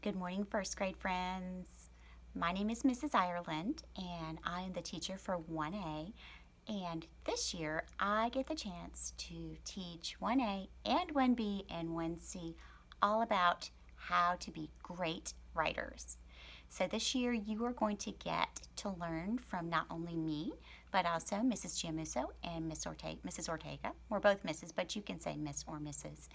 Good morning, first grade friends. My name is Mrs. Ireland, and I am the teacher for 1A. And this year, I get the chance to teach 1A and 1B and 1C all about how to be great writers. So this year, you are going to get to learn from not only me, but also Mrs. Giamuso and Mrs. Ortega. We're both Mrs., but you can say Miss or Mrs.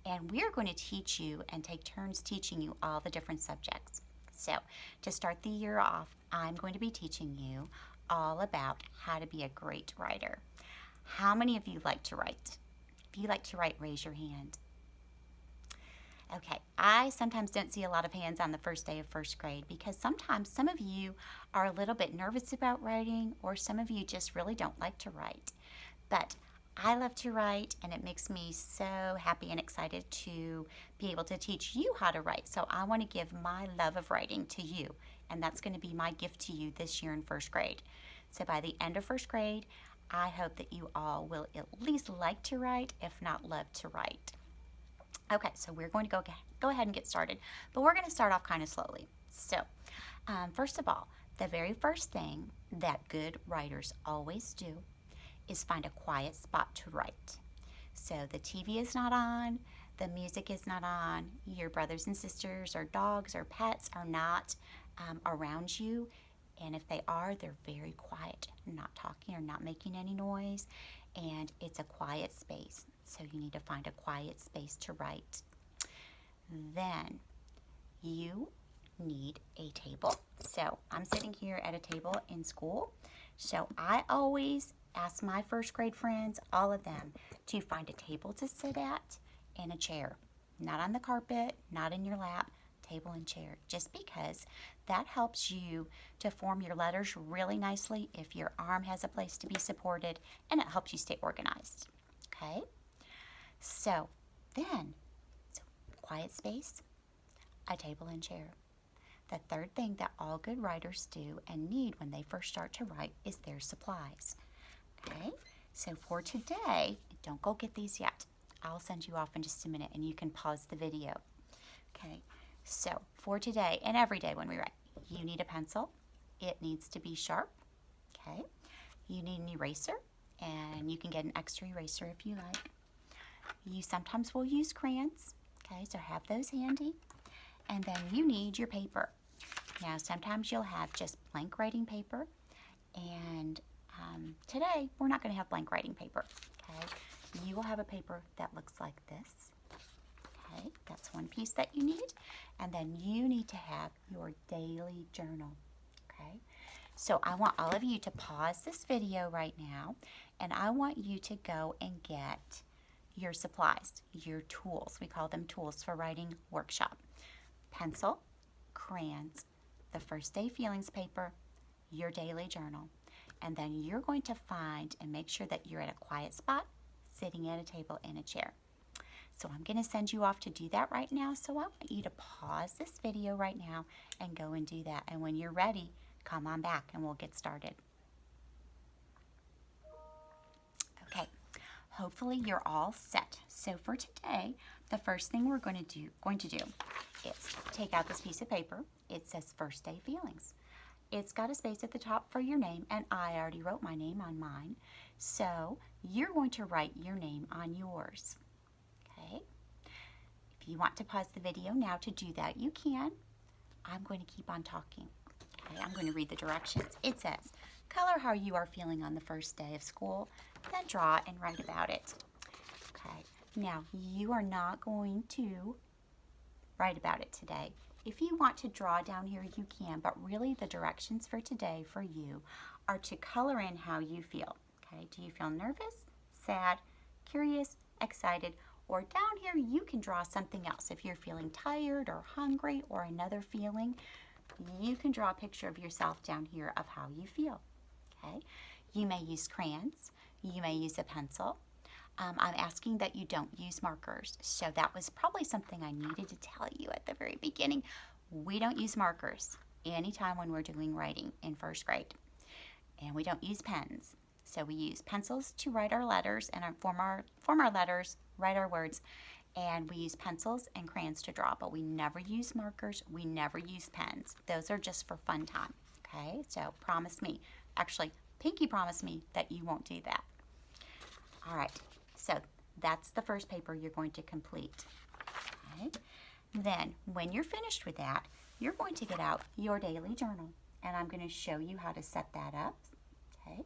And we're going to teach you and take turns teaching you all the different subjects. So to start the year off, I'm going to be teaching you all about how to be a great writer. How many of you like to write? If you like to write, raise your hand. Okay, I sometimes don't see a lot of hands on the first day of first grade because sometimes some of you are a little bit nervous about writing, or some of you just really don't like to write. But I love to write, and it makes me so happy and excited to be able to teach you how to write. So I want to give my love of writing to you, and that's going to be my gift to you this year in first grade. So by the end of first grade, I hope that you all will at least like to write, if not love to write. Okay, so we're going to go ahead and get started, but we're going to start off kind of slowly. So, first of all, the very first thing that good writers always do is find a quiet spot to write. So the TV is not on, the music is not on, your brothers and sisters or dogs or pets are not around you, and if they are, they're very quiet, not talking or not making any noise, and it's a quiet space. So you need to find a quiet space to write. Then you need a table. So I'm sitting here at a table in school. So I always ask my first grade friends, all of them, to find a table to sit at and a chair. Not on the carpet, not in your lap, table and chair. Just because that helps you to form your letters really nicely if your arm has a place to be supported, and it helps you stay organized. Okay? So quiet space, a table and chair. The third thing that all good writers do and need when they first start to write is their supplies. Okay, so for today, don't go get these yet. I'll send you off in just a minute and you can pause the video. Okay, so for today and every day when we write, you need a pencil. It needs to be sharp. Okay, you need an eraser, and you can get an extra eraser if you like. You sometimes will use crayons. Okay, so have those handy. And then you need your paper. Now, sometimes you'll have just blank writing paper, and today we're not going to have blank writing paper. Okay, you will have a paper that looks like this. Okay, that's one piece that you need. And then you need to have your daily journal. Okay, so I want all of you to pause this video right now, and I want you to go and get your supplies, your tools. We call them tools for writing workshop. Pencil, crayons, the first day feelings paper, your daily journal. And then you're going to find and make sure that you're at a quiet spot, sitting at a table in a chair. So I'm going to send you off to do that right now. So I want you to pause this video right now and go and do that. And when you're ready, come on back and we'll get started. Okay, hopefully you're all set. So for today, the first thing we're going to do is take out this piece of paper. It says First Day Feelings. It's got a space at the top for your name, and I already wrote my name on mine. So you're going to write your name on yours. Okay? If you want to pause the video now to do that, you can. I'm going to keep on talking. Okay, I'm going to read the directions. It says, color how you are feeling on the first day of school, then draw and write about it. Okay, now you are not going to write about it today. If you want to draw down here, you can, but really the directions for today for you are to color in how you feel. Okay, do you feel nervous, sad, curious, excited, or down here you can draw something else. If you're feeling tired or hungry or another feeling, you can draw a picture of yourself down here of how you feel. Okay, you may use crayons, you may use a pencil. I'm asking that you don't use markers. So that was probably something I needed to tell you at the very beginning. We don't use markers anytime when we're doing writing in first grade. And we don't use pens. So we use pencils to write our letters and form our letters, write our words. and we use pencils and crayons to draw, but we never use markers, we never use pens. Those are just for fun time, okay? So promise me, actually, Pinky promised me that you won't do that. All right, so that's the first paper you're going to complete, okay? Then, when you're finished with that, you're going to get out your daily journal, and I'm going to show you how to set that up, okay?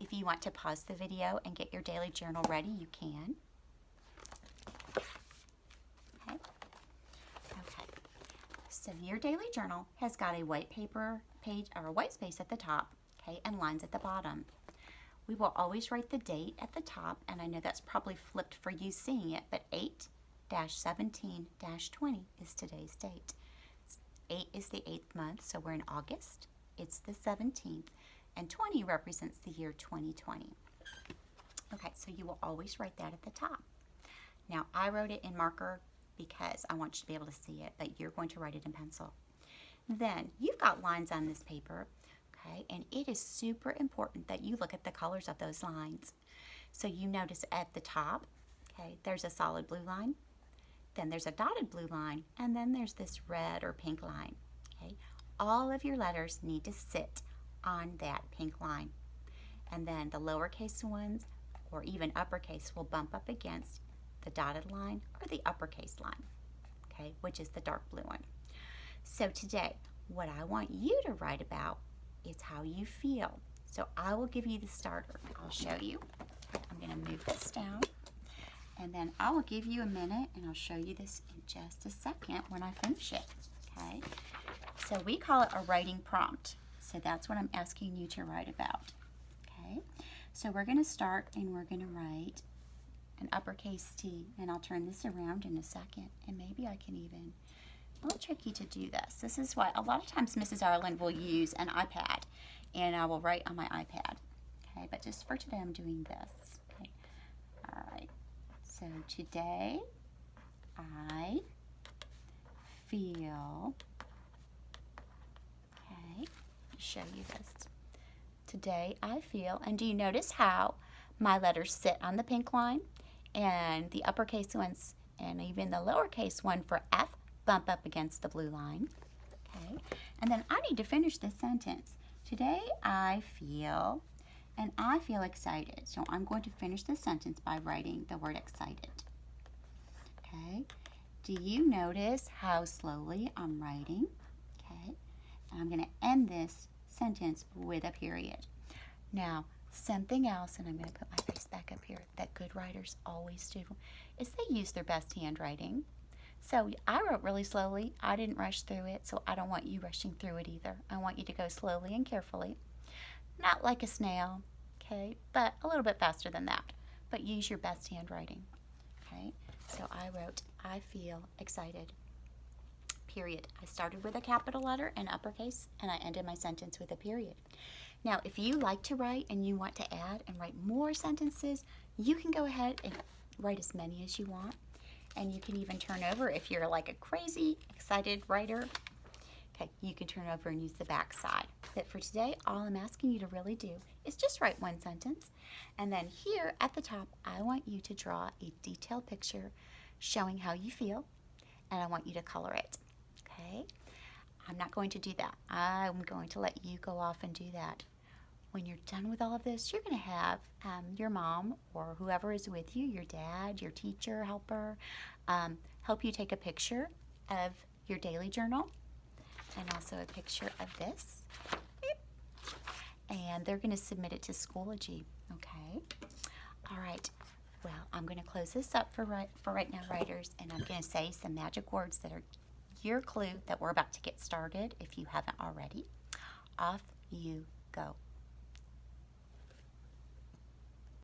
If you want to pause the video and get your daily journal ready, you can. Okay. Okay. So your daily journal has got a white paper page or a white space at the top, okay, and lines at the bottom. We will always write the date at the top, and I know that's probably flipped for you seeing it, but 8-17-20 is today's date. 8 is the 8th month, so we're in August. It's the 17th, and 20 represents the year 2020. Okay, so you will always write that at the top. Now, I wrote it in marker because I want you to be able to see it, but you're going to write it in pencil. Then, you've got lines on this paper, okay, and it is super important that you look at the colors of those lines. So you notice at the top, okay, there's a solid blue line, then there's a dotted blue line, and then there's this red or pink line, okay? All of your letters need to sit on that pink line. And then the lowercase ones, or even uppercase, will bump up against the dotted line or the uppercase line, okay, which is the dark blue one. So today, what I want you to write about is how you feel. So I will give you the starter. I'll show you. I'm going to move this down. And then I will give you a minute, and I'll show you this in just a second when I finish it, okay? So we call it a writing prompt. So that's what I'm asking you to write about, okay? So we're going to start, and we're going to write an uppercase T, and I'll turn this around in a second, and maybe I can even, a little tricky to do this. This is what, a lot of times Mrs. Ireland will use an iPad, and I will write on my iPad, okay? But just for today, I'm doing this, okay? All right. So today, I feel, okay, show you this. Today, I feel, and do you notice how my letters sit on the pink line, and the uppercase ones and even the lowercase one for F bump up against the blue line, okay? And then I need to finish this sentence. Today, I feel, and I feel excited. So I'm going to finish this sentence by writing the word excited. Okay? Do you notice how slowly I'm writing? Okay? And I'm going to end this sentence with a period. Now, something else, and I'm going to put my face back up here, that good writers always do, is they use their best handwriting. So I wrote really slowly. I didn't rush through it, so I don't want you rushing through it either. I want you to go slowly and carefully. Not like a snail, okay, but a little bit faster than that. But use your best handwriting, okay? So I wrote, I feel excited, period. I started with a capital letter and uppercase, and I ended my sentence with a period. Now, if you like to write and you want to add and write more sentences, you can go ahead and write as many as you want. And you can even turn over if you're like a crazy, excited writer. Okay, you can turn over and use the back side. But for today, all I'm asking you to really do is just write one sentence. And then here at the top, I want you to draw a detailed picture showing how you feel. And I want you to color it, okay? I'm not going to do that. I'm going to let you go off and do that. When you're done with all of this, you're going to have your mom or whoever is with you, your dad, your teacher, helper, help you take a picture of your daily journal. And also a picture of this. And they're going to submit it to Schoology, okay? All right. Well, I'm going to close this up for right now, writers, and I'm going to say some magic words that are your clue that we're about to get started if you haven't already. Off you go.